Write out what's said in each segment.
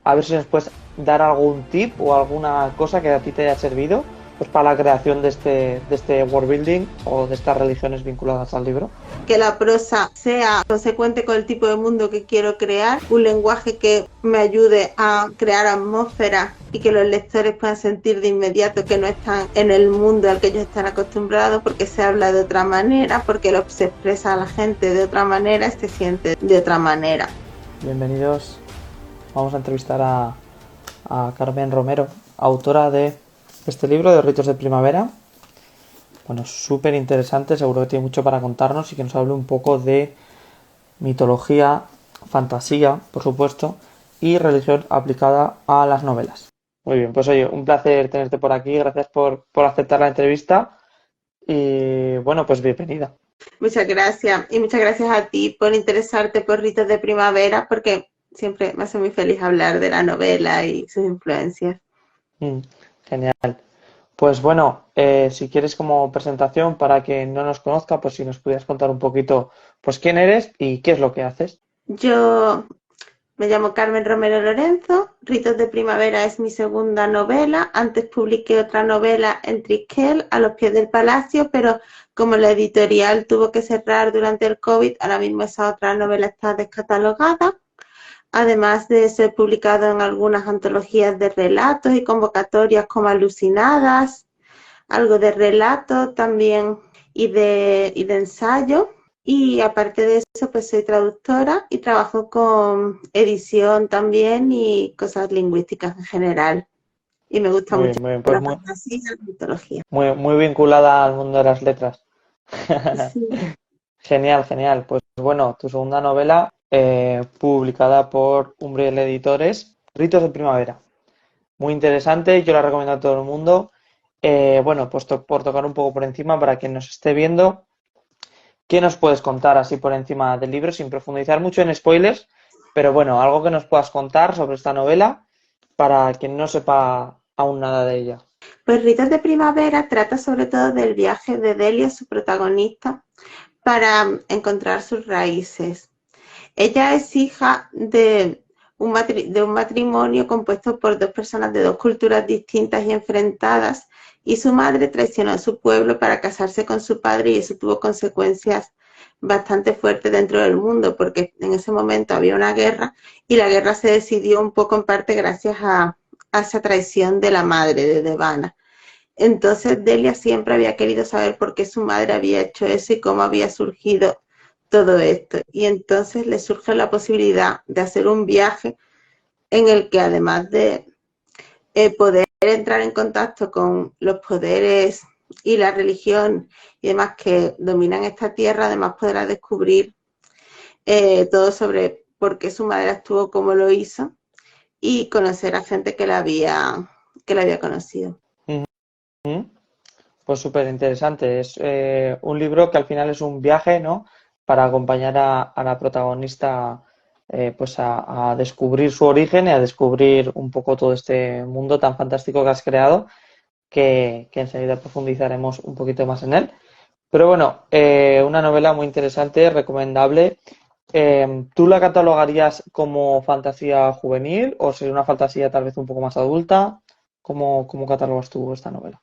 a ver si nos puedes dar algún tip o alguna cosa que a ti te haya servido pues para la creación de este world building o de estas religiones vinculadas al libro. Que la prosa sea consecuente con el tipo de mundo que quiero crear, un lenguaje que me ayude a crear atmósfera y que los lectores puedan sentir de inmediato que no están en el mundo al que ellos están acostumbrados, porque se habla de otra manera, porque se expresa a la gente de otra manera y se siente de otra manera. Bienvenidos. Vamos a entrevistar a Carmen Romero, autora de este libro de Ritos de Primavera. Bueno, súper interesante, seguro que tiene mucho para contarnos y que nos hable un poco de mitología, fantasía, por supuesto, y religión aplicada a las novelas. Muy bien, pues oye, un placer tenerte por aquí, gracias por aceptar la entrevista y bueno, pues bienvenida. Muchas gracias y muchas gracias a ti por interesarte por Ritos de Primavera, porque siempre me hace muy feliz hablar de la novela y sus influencias. Genial. Pues bueno, si quieres como presentación para quien no nos conozca, pues si nos pudieras contar un poquito, pues quién eres y qué es lo que haces. Yo me llamo Carmen Romero Lorenzo, Ritos de Primavera es mi segunda novela. Antes publiqué otra novela en Trisquel, A los pies del palacio, pero como la editorial tuvo que cerrar durante el COVID, ahora mismo esa otra novela está descatalogada. Además de ser publicado en algunas antologías de relatos y convocatorias como Alucinadas, algo de relato también y de ensayo. Y aparte de eso, pues soy traductora y trabajo con edición también y cosas lingüísticas en general. Y me gusta mucho Muy bien, pues la fantasía y la mitología. muy vinculada al mundo de las letras. Sí. Genial, genial. Pues bueno, tu segunda novela, publicada por Umbriel Editores, Ritos de Primavera. Muy interesante, yo la recomiendo a todo el mundo. Bueno, pues por tocar un poco por encima para quien nos esté viendo, ¿qué nos puedes contar así por encima del libro sin profundizar mucho en spoilers? Pero bueno, algo que nos puedas contar sobre esta novela para quien no sepa aún nada de ella. Pues Ritos de Primavera trata sobre todo del viaje de Delia, su protagonista, para encontrar sus raíces. Ella es hija de un matrimonio compuesto por dos personas de dos culturas distintas y enfrentadas, y su madre traicionó a su pueblo para casarse con su padre, y eso tuvo consecuencias bastante fuertes dentro del mundo, porque en ese momento había una guerra y la guerra se decidió un poco en parte gracias a esa traición de la madre de Devana. Entonces Delia siempre había querido saber por qué su madre había hecho eso y cómo había surgido todo esto. Y entonces le surge la posibilidad de hacer un viaje en el que, además de poder entrar en contacto con los poderes y la religión y demás que dominan esta tierra, además podrá descubrir todo sobre por qué su madre actuó como lo hizo y conocer a gente que la había conocido. ¿Mm? Pues súper interesante. Es un libro que al final es un viaje, ¿no? Para acompañar a la protagonista pues a descubrir su origen y a descubrir un poco todo este mundo tan fantástico que has creado, que enseguida profundizaremos un poquito más en él. Pero bueno, una novela muy interesante, recomendable. ¿Tú la catalogarías como fantasía juvenil o sería una fantasía tal vez un poco más adulta? ¿Cómo catalogas tú esta novela?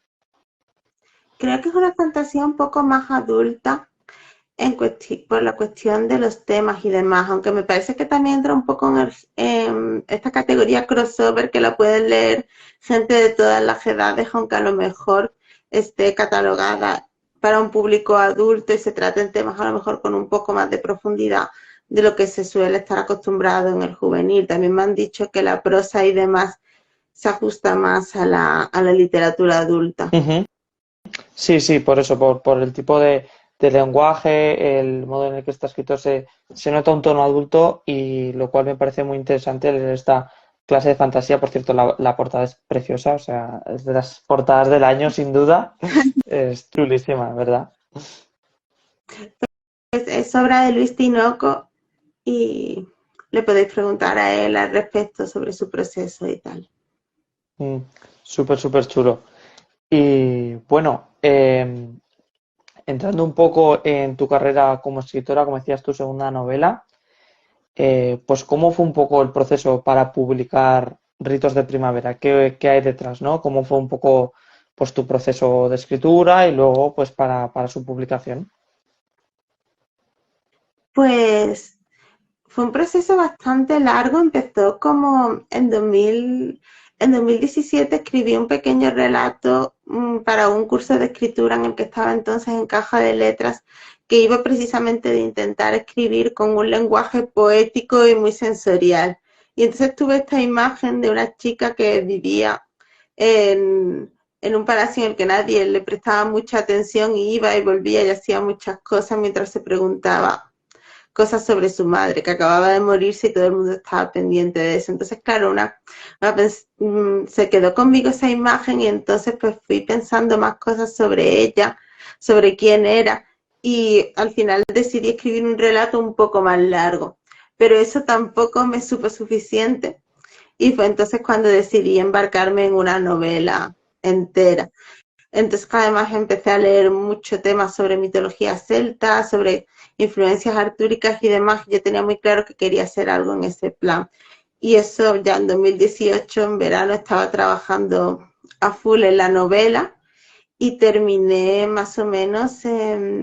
Creo que es una fantasía un poco más adulta por la cuestión de los temas y demás, aunque me parece que también entra un poco en esta categoría crossover que la pueden leer gente de todas las edades, aunque a lo mejor esté catalogada para un público adulto y se traten temas a lo mejor con un poco más de profundidad de lo que se suele estar acostumbrado en el juvenil. También me han dicho que la prosa y demás se ajusta más a la literatura adulta. Ujú. Sí, sí, por eso, por el tipo de lenguaje, el modo en el que está escrito, se nota un tono adulto y lo cual me parece muy interesante leer esta clase de fantasía. Por cierto, la portada es preciosa, o sea, es de las portadas del año, sin duda. Es chulísima, ¿verdad? Es obra de Luis Tinoco y le podéis preguntar a él al respecto sobre su proceso y tal. Mm, súper, súper chulo. Y bueno, entrando un poco en tu carrera como escritora, como decías, tu segunda novela. pues cómo fue un poco el proceso para publicar Ritos de Primavera, qué hay detrás, ¿no? Cómo fue un poco pues tu proceso de escritura y luego pues para su publicación. Pues fue un proceso bastante largo, empezó como en 2017 escribí un pequeño relato para un curso de escritura en el que estaba entonces en Caja de Letras, que iba precisamente de intentar escribir con un lenguaje poético y muy sensorial. Y entonces tuve esta imagen de una chica que vivía en un palacio en el que nadie le prestaba mucha atención y iba y volvía y hacía muchas cosas mientras se preguntaba cosas sobre su madre, que acababa de morirse y todo el mundo estaba pendiente de eso. Entonces, claro, se quedó conmigo esa imagen y entonces pues fui pensando más cosas sobre ella, sobre quién era y al final decidí escribir un relato un poco más largo, pero eso tampoco me supo suficiente y fue entonces cuando decidí embarcarme en una novela entera. Entonces, además empecé a leer mucho temas sobre mitología celta, sobre influencias artúricas y demás. Yo tenía muy claro que quería hacer algo en ese plan. Y eso ya en 2018, en verano, estaba trabajando a full en la novela y terminé más o menos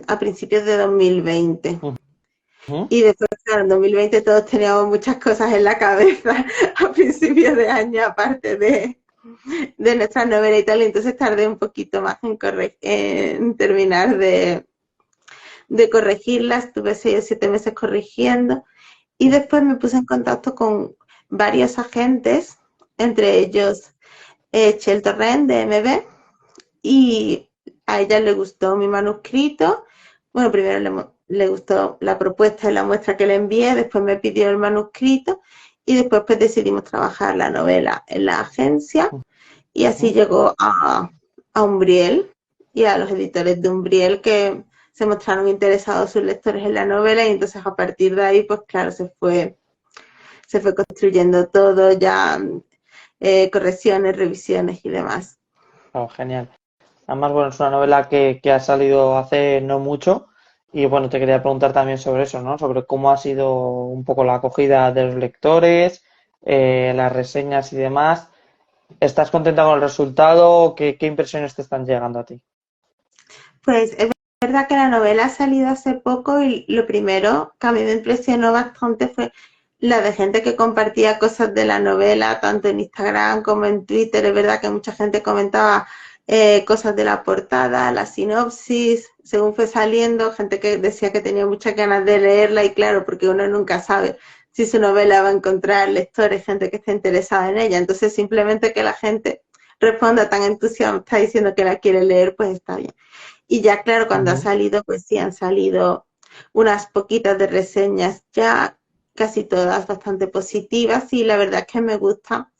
a principios de 2020. Ujú. Y después, claro, en 2020 todos teníamos muchas cosas en la cabeza a principios de año, aparte de nuestra novela y tal, y entonces tardé un poquito más en terminar de corregirla, estuve 6 o 7 meses corrigiendo, y después me puse en contacto con varios agentes, entre ellos Chel Torrent de MB, y a ella le gustó mi manuscrito. Bueno, primero le gustó la propuesta y la muestra que le envié, después me pidió el manuscrito y después pues decidimos trabajar la novela en la agencia y así Ujú. llegó a Umbriel y a los editores de Umbriel que se mostraron interesados sus lectores en la novela y entonces a partir de ahí pues claro se fue construyendo todo ya correcciones, revisiones y demás. Oh, genial. Además, bueno, es una novela que ha salido hace no mucho y bueno, te quería preguntar también sobre eso, ¿no? Sobre cómo ha sido un poco la acogida de los lectores, las reseñas y demás. ¿Estás contenta con el resultado? ¿Qué impresiones te están llegando a ti? Pues es verdad que la novela ha salido hace poco y lo primero que a mí me impresionó bastante fue la de gente que compartía cosas de la novela, tanto en Instagram como en Twitter. Es verdad que mucha gente comentaba cosas de la portada, la sinopsis, según fue saliendo, gente que decía que tenía muchas ganas de leerla y claro, porque uno nunca sabe si su novela va a encontrar lectores, gente que esté interesada en ella. Entonces simplemente que la gente responda tan entusiasta diciendo que la quiere leer, pues está bien. Y ya claro, cuando ha Ujú. salido, pues sí han salido unas poquitas de reseñas ya, casi todas bastante positivas y la verdad es que me gusta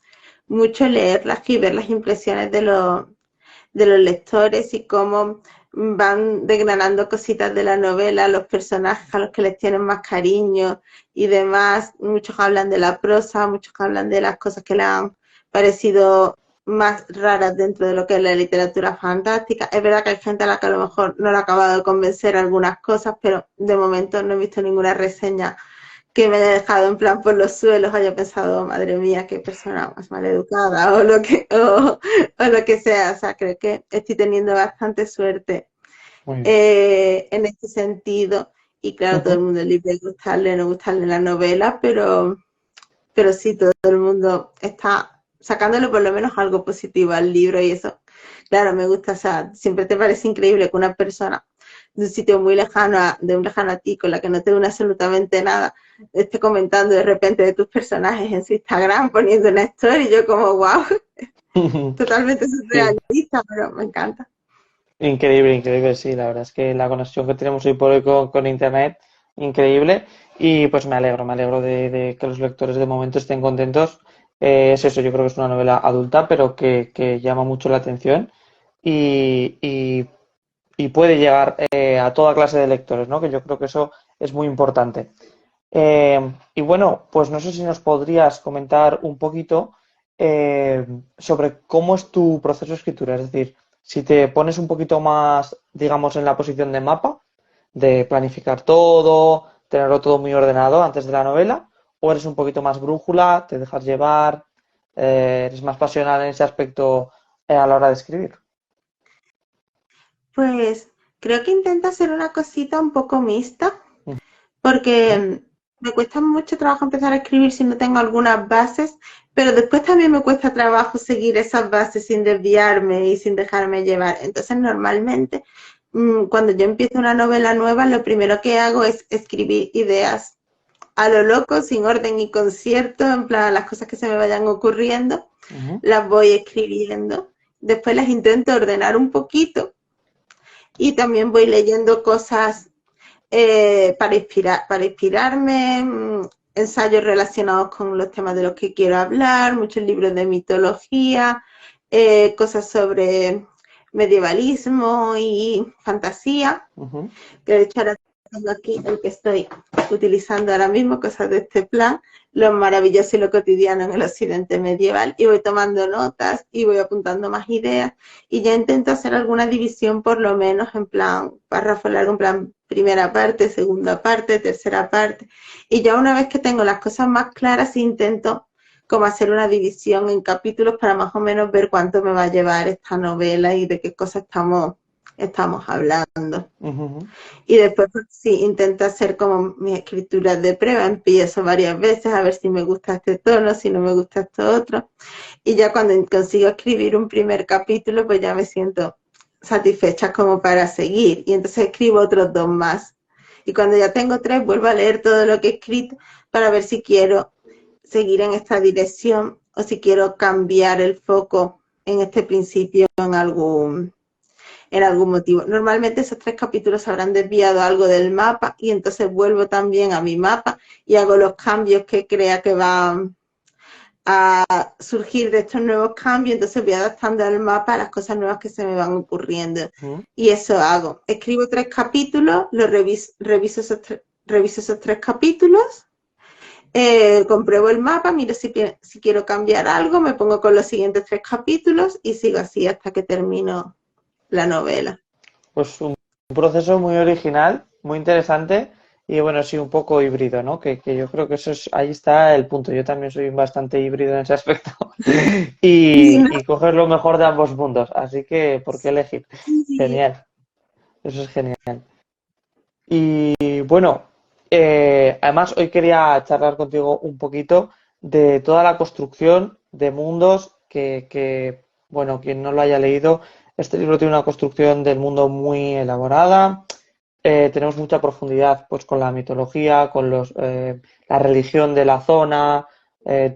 mucho leerlas y ver las impresiones de los lectores y cómo van desgranando cositas de la novela, los personajes a los que les tienen más cariño y demás. Muchos hablan de la prosa, muchos hablan de las cosas que le han parecido más raras dentro de lo que es la literatura fantástica. Es verdad que hay gente a la que a lo mejor no le ha acabado de convencer algunas cosas, pero de momento no he visto ninguna reseña que me haya dejado en plan por los suelos, haya pensado, madre mía, qué persona más maleducada, o lo que sea. O sea, creo que estoy teniendo bastante suerte Muy bien. en este sentido. Y claro, todo el Ujú. mundo es libre de gustarle o no gustarle la novela, pero sí, todo el mundo está sacándole por lo menos algo positivo al libro y eso, claro, me gusta. O sea, siempre te parece increíble que una persona de un sitio muy lejano, de un lejano a ti, con la que no te une absolutamente nada, esté comentando de repente de tus personajes en su Instagram, poniendo una story, y yo como, wow, totalmente Sí, surrealista, pero me encanta. increíble, increíble, sí, la verdad es que la conexión que tenemos hoy por hoy con Internet, increíble, y pues me alegro de que los lectores de momento estén contentos. Es eso, yo creo que es una novela adulta, pero que llama mucho la atención y, y- y puede llegar a toda clase de lectores, ¿no? Que yo creo que eso es muy importante. Y bueno, pues no sé si nos podrías comentar un poquito sobre cómo es tu proceso de escritura, es decir, si te pones un poquito más, digamos, en la posición de mapa, de planificar todo, tenerlo todo muy ordenado antes de la novela, o eres un poquito más brújula, te dejas llevar, eres más pasional en ese aspecto a la hora de escribir? Pues creo que intento hacer una cosita un poco mixta, Ujú. porque me cuesta mucho trabajo empezar a escribir si no tengo algunas bases, pero después también me cuesta trabajo seguir esas bases sin desviarme y sin dejarme llevar. Entonces, normalmente, cuando yo empiezo una novela nueva, lo primero que hago es escribir ideas a lo loco, sin orden y concierto, en plan las cosas que se me vayan ocurriendo, Ujú. las voy escribiendo. Después las intento ordenar un poquito y también voy leyendo cosas para inspirarme, ensayos relacionados con los temas de los que quiero hablar, muchos libros de mitología, cosas sobre medievalismo y fantasía, Ujú. que de hecho ahora tengo aquí el que estoy utilizando ahora mismo, cosas de este plan, lo maravilloso y lo cotidiano en el occidente medieval, y voy tomando notas y voy apuntando más ideas, y ya intento hacer alguna división por lo menos en plan párrafo largo, en plan primera parte, segunda parte, tercera parte, y ya una vez que tengo las cosas más claras intento como hacer una división en capítulos para más o menos ver cuánto me va a llevar esta novela y de qué cosas estamos hablando. Ujú. Y después pues, sí, intento hacer como mis escrituras de prueba, empiezo varias veces a ver si me gusta este tono, si no me gusta esto otro. Y ya cuando consigo escribir un primer capítulo, pues ya me siento satisfecha como para seguir. Y entonces escribo otros dos más. Y cuando ya tengo tres, vuelvo a leer todo lo que he escrito para ver si quiero seguir en esta dirección o si quiero cambiar el foco en este principio en algún motivo. Normalmente esos tres capítulos habrán desviado algo del mapa y entonces vuelvo también a mi mapa y hago los cambios que crea que van a surgir de estos nuevos cambios, entonces voy adaptando al mapa a las cosas nuevas que se me van ocurriendo. Ujú. Y eso hago. Escribo tres capítulos, los reviso esos tres capítulos, compruebo el mapa, miro si quiero cambiar algo, me pongo con los siguientes tres capítulos y sigo así hasta que termino la novela. Pues un proceso muy original, muy interesante y bueno, sí, un poco híbrido, ¿no? Que yo creo que eso es, ahí está el punto. Yo también soy bastante híbrido en ese aspecto Sí, ¿no? y coger lo mejor de ambos mundos. Así que, ¿por qué elegir? Sí. Genial, eso es genial. Y bueno, además hoy quería charlar contigo un poquito de toda la construcción de mundos bueno, quien no lo haya leído, este libro tiene una construcción del mundo muy elaborada. Tenemos mucha profundidad pues con la mitología, con la religión de la zona,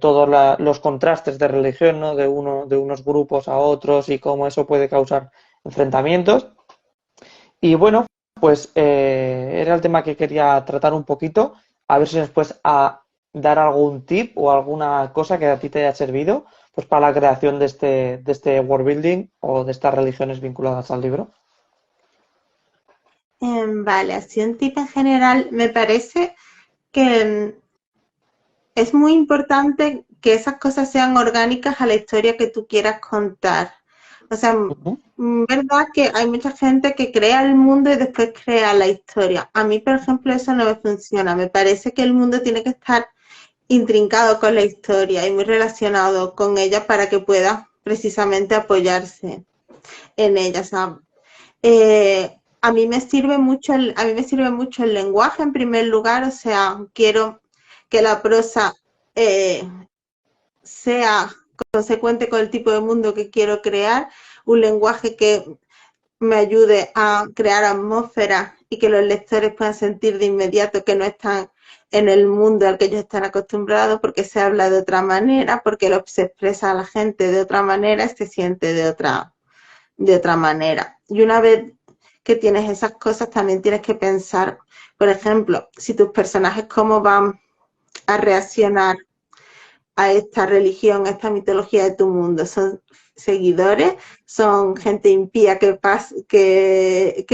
todos los contrastes de religión, ¿no? De unos grupos a otros y cómo eso puede causar enfrentamientos. Y bueno, pues era el tema que quería tratar un poquito, a ver si después a dar algún tip o alguna cosa que a ti te haya servido pues para la creación de este world building o de estas religiones vinculadas al libro. Vale, así un tip en general, me parece que es muy importante que esas cosas sean orgánicas a la historia que tú quieras contar. O sea, Ujú. verdad que hay mucha gente que crea el mundo y después crea la historia. A mí, por ejemplo, eso no me funciona. Me parece que el mundo tiene que estar intrincado con la historia y muy relacionado con ella para que pueda precisamente apoyarse en ella. O sea, a mí me sirve mucho el lenguaje en primer lugar, o sea, quiero que la prosa eh, sea consecuente con el tipo de mundo que quiero crear, un lenguaje que me ayude a crear atmósfera y que los lectores puedan sentir de inmediato que no están en el mundo al que ellos están acostumbrados, porque se habla de otra manera, porque se expresa a la gente de otra manera y se siente de otra manera. Y una vez que tienes esas cosas, también tienes que pensar, por ejemplo, si tus personajes cómo van a reaccionar a esta religión, a esta mitología de tu mundo. Son seguidores, son gente impía que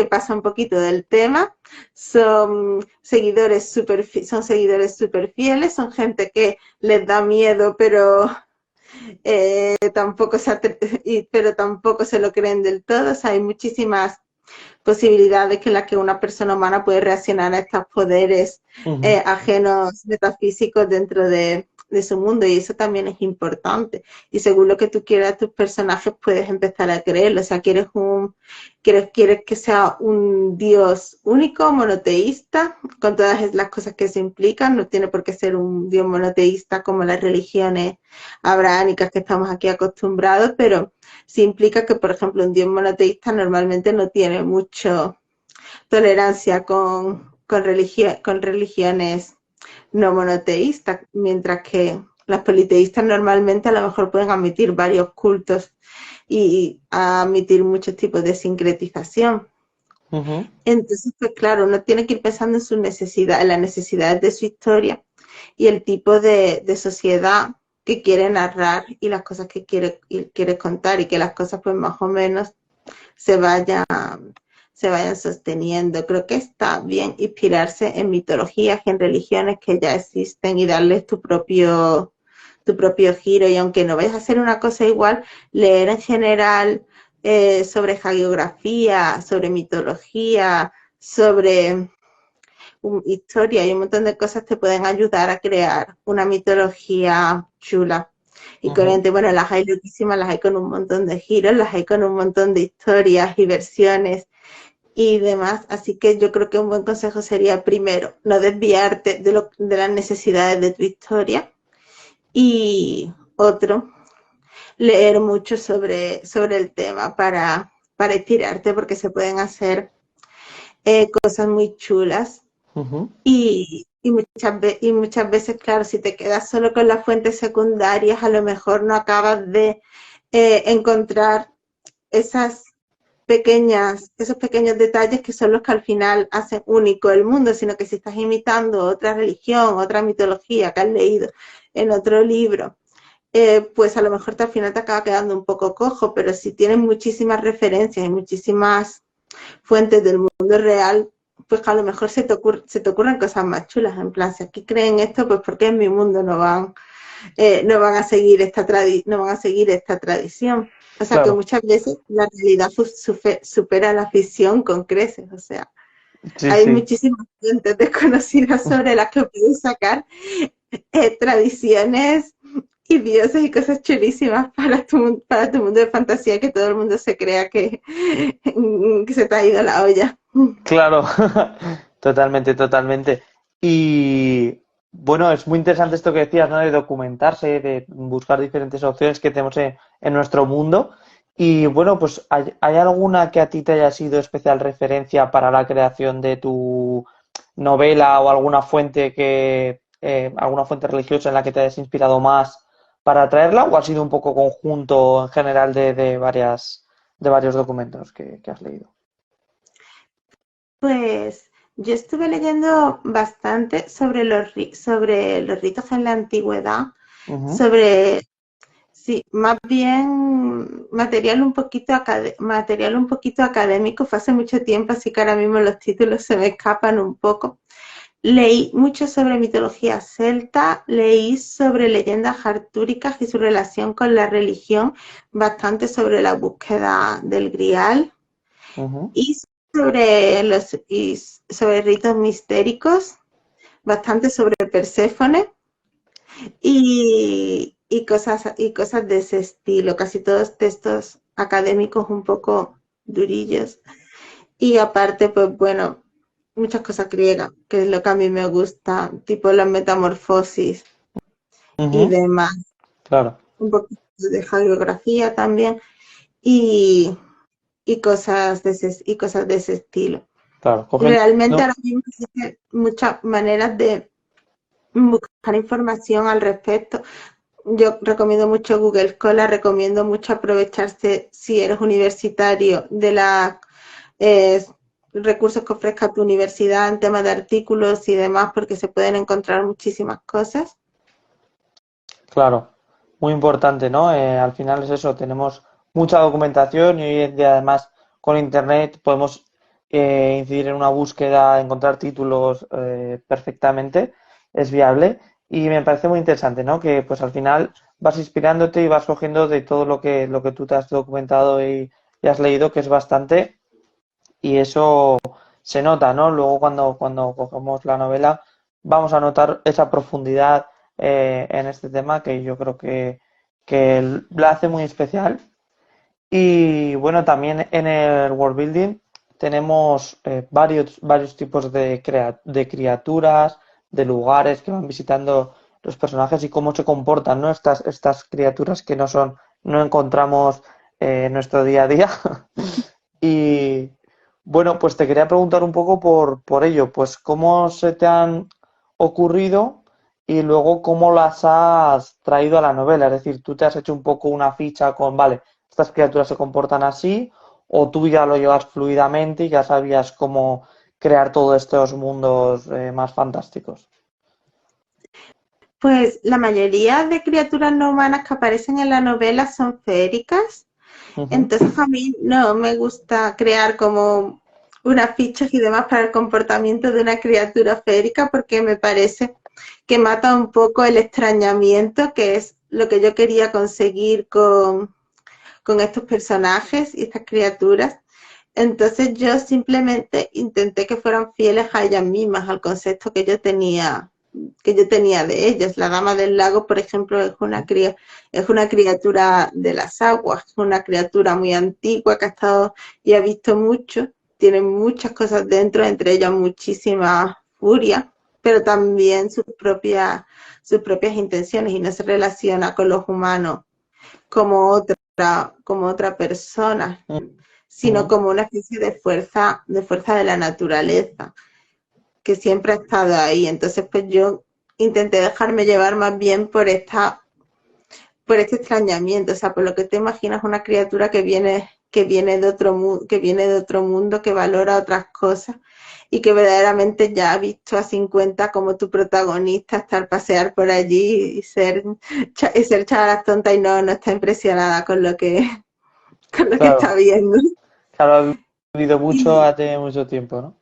pasa un poquito del tema, son seguidores super fieles, son gente que les da miedo, pero tampoco se lo creen del todo. O sea, hay muchísimas posibilidades que en las que una persona humana puede reaccionar a estos poderes Ujú. ajenos metafísicos dentro de su mundo, y eso también es importante. Y según lo que tú quieras, tus personajes puedes empezar a creerlo. O sea, quieres que sea un Dios único, monoteísta, con todas las cosas que se implican. No tiene por qué ser un Dios monoteísta como las religiones abrahámicas que estamos aquí acostumbrados, pero sí implica que, por ejemplo, un Dios monoteísta normalmente no tiene mucho tolerancia con religiones no monoteístas, mientras que las politeístas normalmente a lo mejor pueden admitir varios cultos y admitir muchos tipos de sincretización. Ujú. Entonces, pues claro, uno tiene que ir pensando en sus necesidades, en las necesidades de su historia y el tipo de sociedad que quiere narrar y las cosas que quiere contar, y que las cosas pues más o menos se vayan, se vayan sosteniendo. Creo que está bien inspirarse en mitologías y en religiones que ya existen y darles tu propio giro. Y aunque no vayas a hacer una cosa igual, leer en general sobre hagiografía, sobre mitología, sobre historia y un montón de cosas te pueden ayudar a crear una mitología chula y Ujú. coherente. Bueno, las hay loquísimas, las hay con un montón de giros, las hay con un montón de historias y versiones y demás. Así que yo creo que un buen consejo sería, primero, no desviarte de las necesidades de tu historia, y otro, leer mucho sobre el tema para estirarte, porque se pueden hacer cosas muy chulas. Ujú. Y muchas veces, claro, si te quedas solo con las fuentes secundarias, a lo mejor no acabas de encontrar esas esos pequeños detalles que son los que al final hacen único el mundo, sino que si estás imitando otra religión, otra mitología que has leído en otro libro, pues a lo mejor al final te acaba quedando un poco cojo, pero si tienes muchísimas referencias y muchísimas fuentes del mundo real, pues a lo mejor se te ocurren cosas más chulas, en plan, si aquí creen esto, pues porque en mi mundo no van a seguir no van a seguir esta tradición. O sea que Claro, muchas veces la realidad supera la ficción con creces. O sea, sí, hay sí. muchísimas fuentes desconocidas sobre las que puedes sacar tradiciones y dioses y cosas chulísimas para tu mundo de fantasía, que todo el mundo se crea que se te ha ido la olla. Claro, totalmente, totalmente. Y bueno, es muy interesante esto que decías, ¿no? De documentarse, de buscar diferentes opciones que tenemos en nuestro mundo. Y bueno, pues ¿hay alguna que a ti te haya sido especial referencia para la creación de tu novela o alguna fuente religiosa en la que te hayas inspirado más para traerla? ¿O ha sido un poco conjunto en general de varios documentos que has leído? Pues yo estuve leyendo bastante sobre los ritos en la antigüedad, Ujú. sobre, sí, más bien material un poquito académico. Fue hace mucho tiempo, así que ahora mismo los títulos se me escapan un poco. Leí mucho sobre mitología celta, leí sobre leyendas artúricas y su relación con la religión, bastante sobre la búsqueda del grial, Ujú. y sobre ritos mistéricos, bastante sobre Perséfone y cosas de ese estilo, casi todos textos académicos un poco durillos. Y aparte, pues bueno, muchas cosas griegas, que es lo que a mí me gusta, tipo las metamorfosis y Ujú. demás, Claro, un poquito de geografía también, y, y cosas de ese estilo. claro, Y cogiendo, realmente ¿no? ahora mismo existen muchas maneras de buscar información al respecto. Yo recomiendo mucho Google Scholar, recomiendo mucho aprovecharse, si eres universitario, de los eh, recursos que ofrezca tu universidad en temas de artículos y demás, porque se pueden encontrar muchísimas cosas. Claro, muy importante, ¿no? Al final es eso, tenemos mucha documentación y hoy en día además con Internet podemos incidir en una búsqueda, encontrar títulos perfectamente, es viable y me parece muy interesante, ¿no? Que pues al final vas inspirándote y vas cogiendo de todo lo que tú te has documentado y has leído, que es bastante. y eso se nota, ¿no? Luego cuando cogemos la novela vamos a notar esa profundidad en este tema que yo creo que la hace muy especial. Y bueno, también en el world building tenemos varios tipos de criaturas, de lugares que van visitando los personajes y cómo se comportan, ¿no? Estas criaturas que no encontramos en nuestro día a día. Y bueno, pues te quería preguntar un poco por ello, pues cómo se te han ocurrido y luego cómo las has traído a la novela. Es decir, tú te has hecho un poco una ficha con, vale, estas criaturas se comportan así, o tú ya lo llevas fluidamente y ya sabías cómo crear todos estos mundos más fantásticos. Pues la mayoría de criaturas no humanas que aparecen en la novela son feéricas. Ujú. Entonces a mí no me gusta crear como unas fichas y demás para el comportamiento de una criatura feérica porque me parece que mata un poco el extrañamiento, que es lo que yo quería conseguir con estos personajes y estas criaturas. Entonces yo simplemente intenté que fueran fieles a ellas mismas, al concepto que yo tenía de ellas. La Dama del Lago, por ejemplo, es una criatura de las aguas, es una criatura muy antigua que ha estado y ha visto mucho, tiene muchas cosas dentro, entre ellas muchísima furia, pero también sus propias intenciones y no se relaciona con los humanos como otra persona, sino Ujú. como una especie de fuerza de la naturaleza, que siempre ha estado ahí. Entonces, pues yo intenté dejarme llevar más bien por este extrañamiento, o sea, por lo que te imaginas una criatura que viene de que viene de otro mundo, que valora otras cosas y que verdaderamente ya ha visto a 50 como tu protagonista estar pasear por allí y ser chavalas tonta y no está impresionada con lo que está Claro, viendo. claro, ha vivido mucho, Y ha tenido mucho tiempo, ¿no?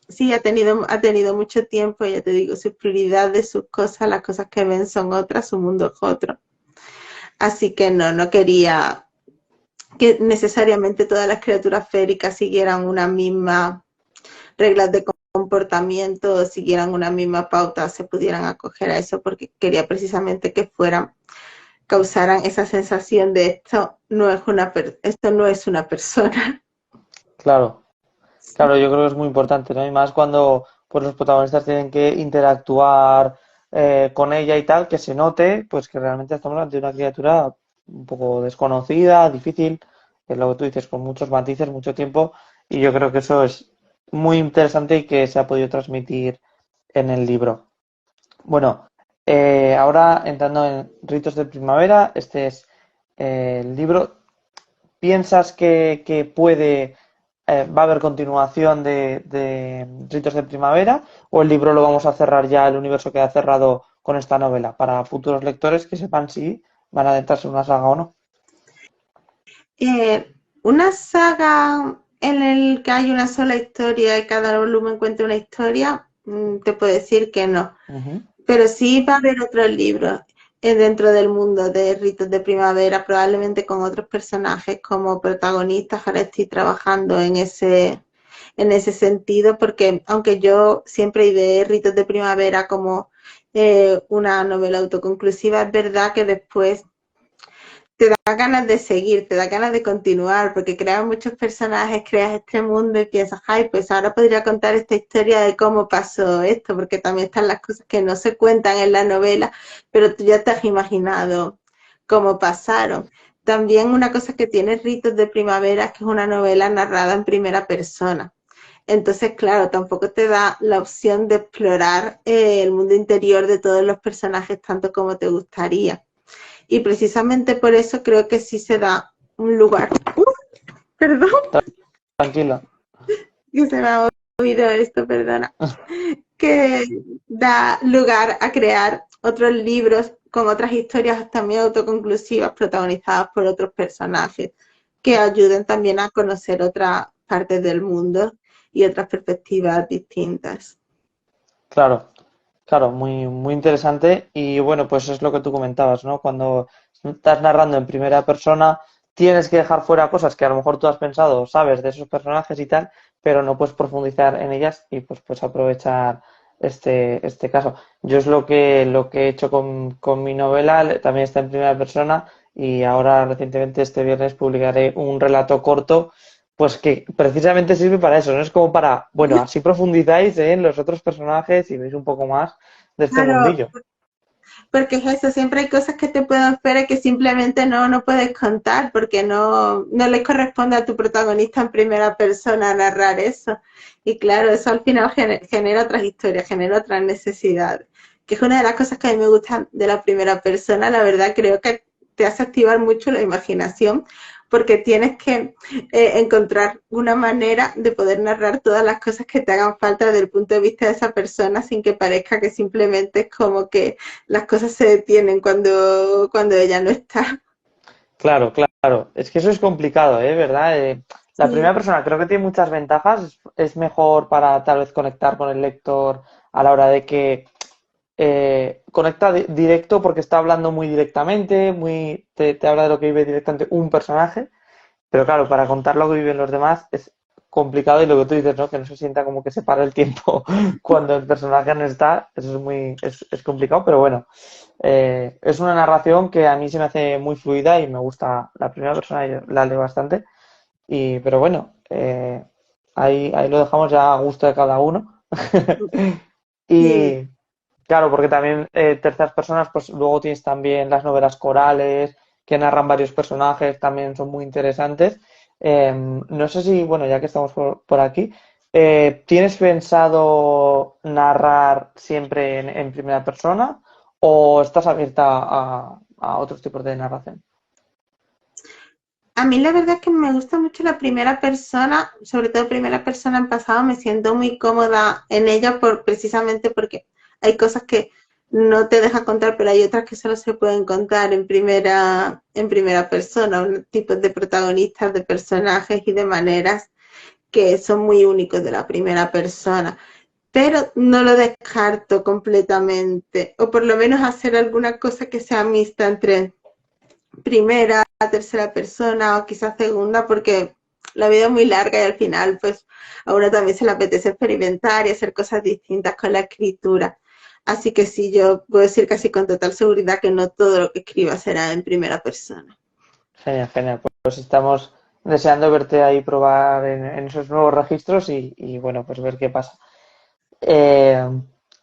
sí, ha tenido mucho tiempo, ya te digo, sus prioridades, sus cosas, las cosas que ven son otras, su mundo es otro. Así que no quería que necesariamente todas las criaturas féricas siguieran una misma reglas de comportamiento, siguieran una misma pauta, se pudieran acoger a eso, porque quería precisamente que causaran esa sensación de esto no es una persona. Claro. Claro, yo creo que es muy importante, ¿no? Y más cuando pues, los protagonistas tienen que interactuar con ella y tal, que se note pues que realmente estamos ante una criatura un poco desconocida, difícil, que es lo que tú dices, con muchos matices, mucho tiempo, y yo creo que eso es muy interesante y que se ha podido transmitir en el libro. Bueno, ahora entrando en Ritos de Primavera, este es el libro. ¿Piensas que va a haber continuación de Ritos de Primavera o el libro lo vamos a cerrar ya, el universo queda cerrado con esta novela para futuros lectores que sepan si van a adentrarse en una saga o no? Una saga en el que hay una sola historia y cada volumen cuenta una historia, te puedo decir que no. Ujú. Pero sí va a haber otros libros dentro del mundo de Ritos de Primavera, probablemente con otros personajes como protagonistas. Ahora estoy trabajando en ese sentido, porque aunque yo siempre ideé Ritos de Primavera como una novela autoconclusiva, es verdad que después te da ganas de seguir, te da ganas de continuar, porque creas muchos personajes, creas este mundo y piensas, ay, pues ahora podría contar esta historia de cómo pasó esto, porque también están las cosas que no se cuentan en la novela, pero tú ya te has imaginado cómo pasaron. También una cosa que tiene Ritos de Primavera es que es una novela narrada en primera persona. Entonces, claro, tampoco te da la opción de explorar el mundo interior de todos los personajes tanto como te gustaría. Y precisamente por eso creo que sí se da un lugar, perdón, Tranquila. que se me ha oído esto, perdona, que da lugar a crear otros libros con otras historias también autoconclusivas protagonizadas por otros personajes que ayuden también a conocer otras partes del mundo y otras perspectivas distintas. Claro, claro, muy interesante y bueno, pues es lo que tú comentabas, ¿no? Cuando estás narrando en primera persona, tienes que dejar fuera cosas que a lo mejor tú has pensado, sabes, de esos personajes y tal, pero no puedes profundizar en ellas y pues aprovechar este caso. Yo es lo que he hecho con mi novela, también está en primera persona y ahora recientemente este viernes publicaré un relato corto, pues que precisamente sirve para eso, no es como para, bueno, así profundizáis en los otros personajes y veis un poco más de este Claro, mundillo. porque es eso, siempre hay cosas que te pueden esperar que simplemente no puedes contar porque no le corresponde a tu protagonista en primera persona narrar eso. Y claro, eso al final genera otras historias, genera otras necesidades, que es una de las cosas que a mí me gustan de la primera persona. La verdad, creo que te hace activar mucho la imaginación porque tienes que encontrar una manera de poder narrar todas las cosas que te hagan falta desde el punto de vista de esa persona sin que parezca que simplemente es como que las cosas se detienen cuando ella no está. Claro, claro. Es que eso es complicado, ¿eh? ¿Verdad? La primera Sí, persona creo que tiene muchas ventajas. Es mejor para tal vez conectar con el lector a la hora de que conecta directo porque está hablando muy directamente, te habla de lo que vive directamente un personaje. Pero claro, para contar lo que viven los demás es complicado y lo que tú dices, ¿no? Que no se sienta como que se para el tiempo cuando el personaje no está. Eso es complicado, pero bueno. Es una narración que a mí se me hace muy fluida y me gusta la primera persona, yo la leo bastante. Pero bueno, ahí lo dejamos ya a gusto de cada uno. sí. Y claro, porque también terceras personas, pues luego tienes también las novelas corales que narran varios personajes, también son muy interesantes. No sé si, bueno, ya que estamos por aquí, ¿tienes pensado narrar siempre en primera persona o estás abierta a otros tipos de narración? A mí la verdad es que me gusta mucho la primera persona, sobre todo primera persona en pasado, me siento muy cómoda en ella precisamente porque hay cosas que no te deja contar, pero hay otras que solo se pueden contar en primera persona, un tipo de protagonistas, de personajes y de maneras que son muy únicos de la primera persona. Pero no lo descarto completamente, o por lo menos hacer alguna cosa que sea mixta entre primera, tercera persona o quizás segunda, porque la vida es muy larga y al final, pues, a uno también se le apetece experimentar y hacer cosas distintas con la escritura. Así que sí, yo puedo decir casi con total seguridad que no todo lo que escriba será en primera persona. Genial, genial. Pues estamos deseando verte ahí probar en esos nuevos registros y bueno, pues ver qué pasa. Eh,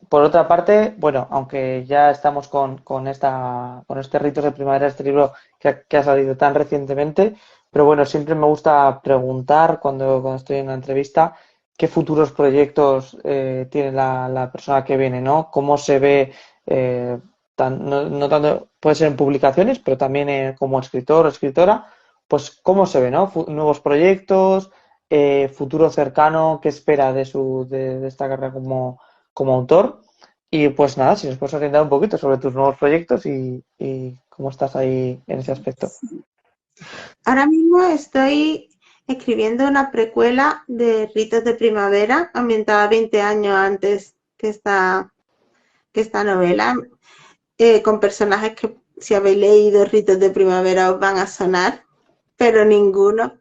por otra parte, bueno, aunque ya estamos con este Ritos de Primavera, este libro que ha salido tan recientemente, pero bueno, siempre me gusta preguntar cuando estoy en una entrevista qué futuros proyectos tiene la persona que viene, ¿no? Cómo se ve, no tanto, puede ser en publicaciones, pero también como escritor o escritora, pues cómo se ve, ¿no? Nuevos proyectos, futuro cercano, qué espera de esta carrera como autor. Y pues nada, si nos puedes orientar un poquito sobre tus nuevos proyectos y cómo estás ahí en ese aspecto. Ahora mismo estoy escribiendo una precuela de Ritos de Primavera, ambientada 20 años antes que esta novela, con personajes que si habéis leído Ritos de Primavera os van a sonar, pero ninguno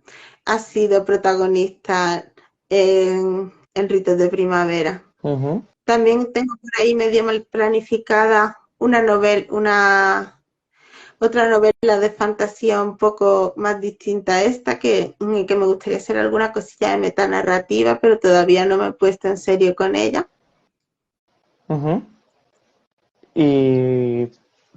ha sido protagonista en Ritos de Primavera. Ujú. También tengo por ahí medio mal planificada otra novela de fantasía un poco más distinta a esta, que me gustaría hacer alguna cosilla de metanarrativa, pero todavía no me he puesto en serio con ella. Ujú. Y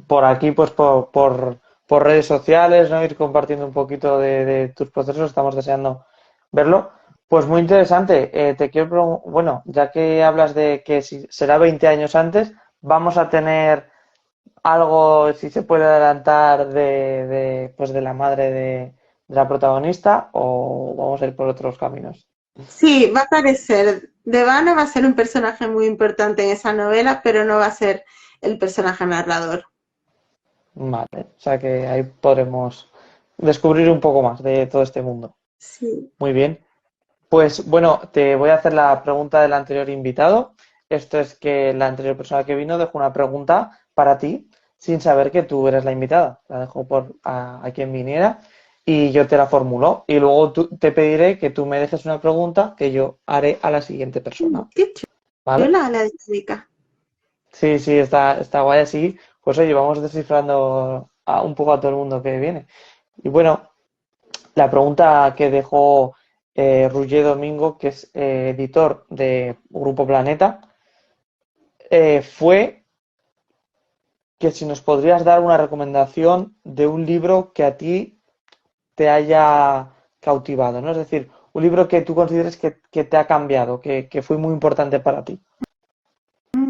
por aquí, pues por redes sociales, ¿no? Ir compartiendo un poquito de tus procesos, estamos deseando verlo. Pues muy interesante. Te quiero bueno, ya que hablas de que si será 20 años antes, vamos a tener algo, si se puede adelantar, pues de la madre de la protagonista o vamos a ir por otros caminos. Sí, va a aparecer. Devane va a ser un personaje muy importante en esa novela, pero no va a ser el personaje narrador. Vale, o sea que ahí podremos descubrir un poco más de todo este mundo. Sí. Muy bien. Pues bueno, te voy a hacer la pregunta del anterior invitado. Esto es que la anterior persona que vino dejó una pregunta para ti sin saber que tú eres la invitada. La dejó a quien viniera. y yo te la formulo. Y luego te pediré que tú me dejes una pregunta que yo haré a la siguiente persona. Qué ¿Vale? chula la dinámica. Sí, sí, está guay así. Pues oye, vamos descifrando un poco a todo el mundo que viene. Y bueno, la pregunta que dejó Roger Domingo, que es editor de Grupo Planeta, fue que si nos podrías dar una recomendación de un libro que a ti te haya cautivado, ¿no? Es decir, un libro que tú consideres que te ha cambiado, que fue muy importante para ti,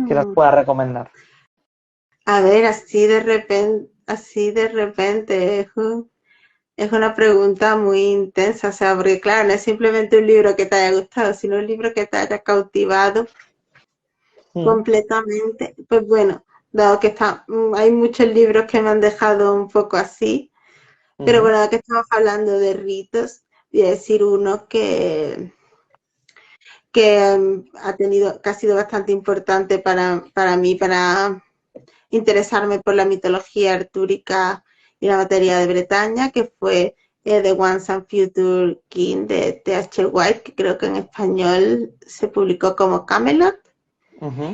que nos Mm. puedas recomendar. A ver, así de repente es una pregunta muy intensa, o sea, porque claro, no es simplemente un libro que te haya gustado, sino un libro que te haya cautivado Mm, completamente. Pues bueno, dado que hay muchos libros que me han dejado un poco así, pero ujú, bueno, dado que estamos hablando de ritos, voy a decir uno que que ha sido bastante importante para mí, para interesarme por la mitología artúrica y la materia de Bretaña, que fue The Once and Future King de T.H. White, que creo que en español se publicó como Camelot. ujú,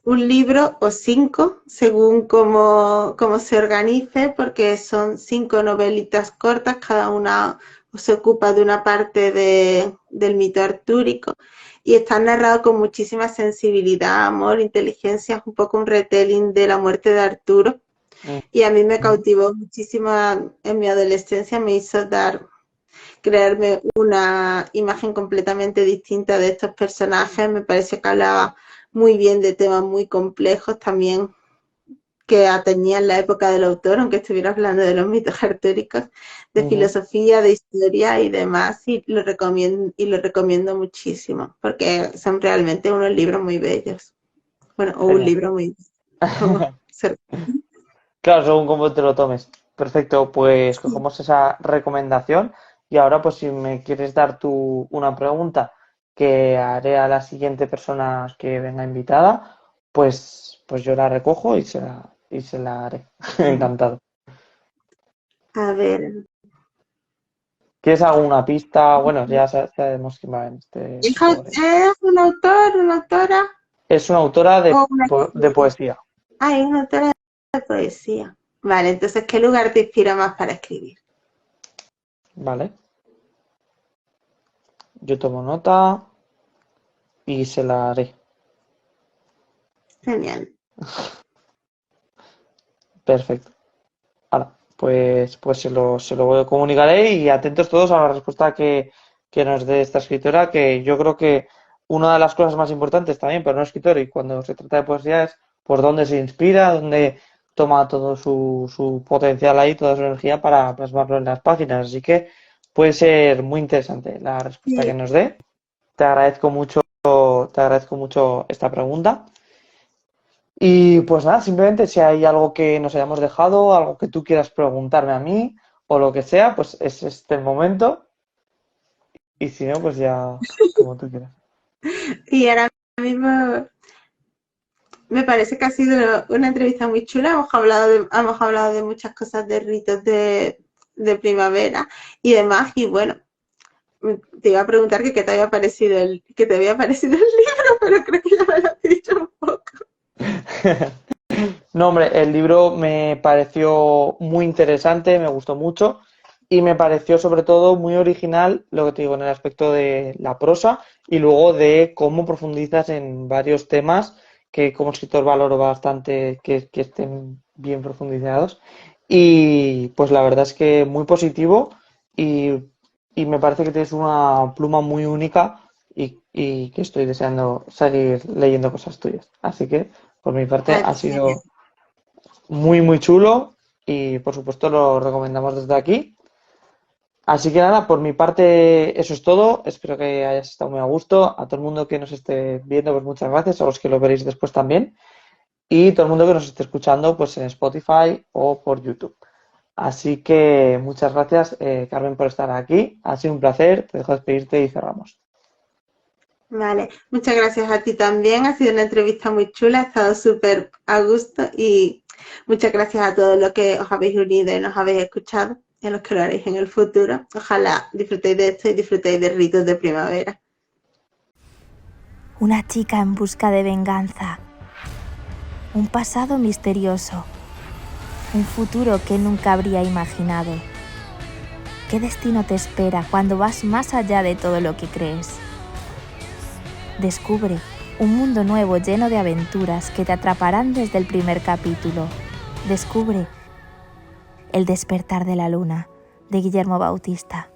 Un libro o cinco, según cómo se organice, porque son cinco novelitas cortas, cada una se ocupa de una parte del mito artúrico y está narrado con muchísima sensibilidad, amor, inteligencia, es un poco un retelling de la muerte de Arturo mm, y a mí me cautivó muchísimo en mi adolescencia, me hizo crearme una imagen completamente distinta de estos personajes, me pareció que hablaba muy bien de temas muy complejos también que atañían la época del autor, aunque estuviera hablando de los mitos artúricos, de ujú. filosofía, de historia y demás, y lo recomiendo muchísimo, porque son realmente unos libros muy bellos. Bueno, o un Genial. libro muy como ser. Claro, según cómo te lo tomes. Perfecto, pues Sí. cogemos esa recomendación y ahora pues si me quieres dar tú una pregunta que haré a la siguiente persona que venga invitada, pues yo la recojo y se la haré. Encantado. A ver, ¿Quieres alguna pista? Bueno, ya sabemos quién va en este tipo de... ¿es un autor, una autora Es una autora de, o una de escritora? poesía, Ah, es una autora de poesía. Vale, entonces, ¿qué lugar te inspira más para escribir? ¿vale? Yo tomo nota y se la haré. Genial. Perfecto. Ahora, pues se lo comunicaré y atentos todos a la respuesta que nos dé esta escritora, que yo creo que una de las cosas más importantes también para un escritor y cuando se trata de poesía es por dónde se inspira, dónde toma todo su potencial ahí, toda su energía para plasmarlo en las páginas. Así que puede ser muy interesante la respuesta que Sí. nos dé. Te agradezco mucho esta pregunta. Y pues nada, simplemente si hay algo que nos hayamos dejado, algo que tú quieras preguntarme a mí o lo que sea, pues es este el momento. Y si no, pues ya como tú quieras. Y ahora mismo me parece que ha sido una entrevista muy chula. Hemos hablado de muchas cosas de ritos de primavera y demás. Y bueno, te iba a preguntar que qué te había parecido qué te había parecido el libro, pero creo que ya me lo has dicho un poco. No, hombre, el libro me pareció muy interesante, me gustó mucho y me pareció sobre todo muy original, lo que te digo, en el aspecto de la prosa y luego de cómo profundizas en varios temas que como escritor valoro bastante que estén bien profundizados. Y pues la verdad es que muy positivo y, y me parece que tienes una pluma muy única y que estoy deseando seguir leyendo cosas tuyas. Así que por mi parte Ay, ha pues genial. sido muy, muy chulo y por supuesto lo recomendamos desde aquí. Así que nada, por mi parte eso es todo. Espero que hayas estado muy a gusto. A todo el mundo que nos esté viendo, pues muchas gracias. A los que lo veréis después también. Y todo el mundo que nos esté escuchando, pues en Spotify o por YouTube. Así que muchas gracias, Carmen, por estar aquí. Ha sido un placer. Te dejo despedirte y cerramos. Vale, muchas gracias a ti también. Ha sido una entrevista muy chula, ha estado súper a gusto y muchas gracias a todos los que os habéis unido y nos habéis escuchado. en los que lo haréis en el futuro. Ojalá disfrutéis de esto y disfrutéis de Ritos de Primavera. Una chica en busca de venganza. Un pasado misterioso. Un futuro que nunca habría imaginado. ¿Qué destino te espera cuando vas más allá de todo lo que crees? Descubre un mundo nuevo lleno de aventuras que te atraparán desde el primer capítulo. Descubre El despertar de la luna, de Guillermo Bautista.